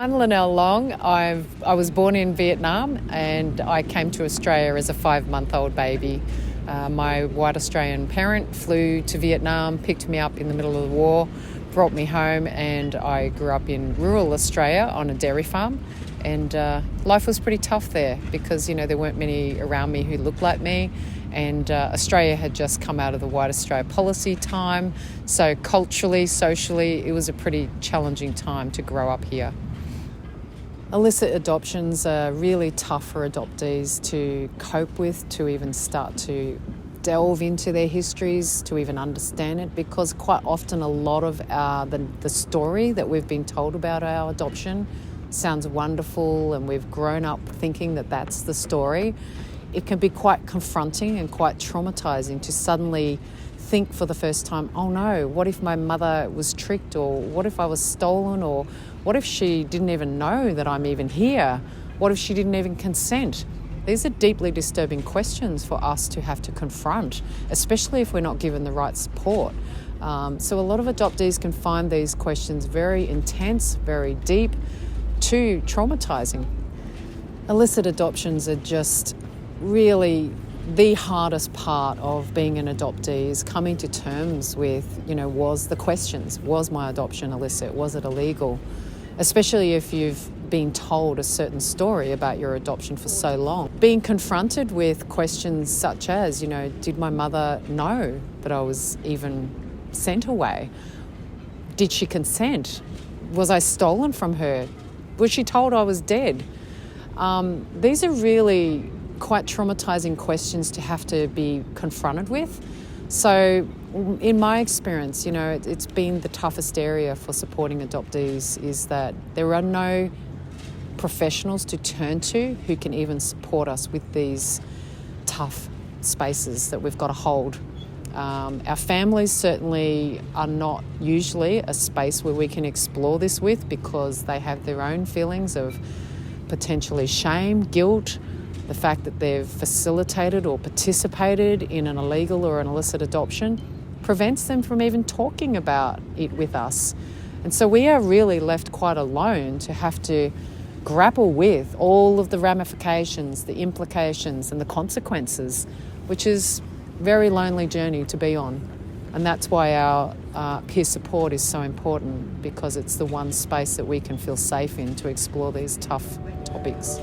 I'm Lynelle Long. I was born in Vietnam and I came to Australia as a 5-month-old baby. My white Australian parent flew to Vietnam, picked me up in the middle of the war, brought me home, and I grew up in rural Australia on a dairy farm. And life was pretty tough there because, there weren't many around me who looked like me. And Australia had just come out of the White Australia policy time. So culturally, socially, it was a pretty challenging time to grow up here. Illicit adoptions are really tough for adoptees to cope with, to even start to delve into their histories, to even understand it, because quite often a lot of the story that we've been told about our adoption sounds wonderful and we've grown up thinking that that's the story. It can be quite confronting and quite traumatising to suddenly think for the first time, oh no, what if my mother was tricked, or what if I was stolen, or what if she didn't even know that I'm even here? What if she didn't even consent? These are deeply disturbing questions for us to have to confront, especially if we're not given the right support. So a lot of adoptees can find these questions very intense, very deep, too traumatising. Illicit adoptions are just really the hardest part of being an adoptee, is coming to terms with, was the questions. Was my adoption illicit? Was it illegal? Especially if you've been told a certain story about your adoption for so long. Being confronted with questions such as, did my mother know that I was even sent away? Did she consent? Was I stolen from her? Was she told I was dead? These are really quite traumatising questions to have to be confronted with. So in my experience, it's been the toughest area for supporting adoptees, is that there are no professionals to turn to who can even support us with these tough spaces that we've got to hold. Our families certainly are not usually a space where we can explore this with, because they have their own feelings of potentially shame, guilt, the fact that they've facilitated or participated in an illegal or an illicit adoption prevents them from even talking about it with us. And so we are really left quite alone to have to grapple with all of the ramifications, the implications and the consequences, which is a very lonely journey to be on. And that's why our peer support is so important, because it's the one space that we can feel safe in to explore these tough topics.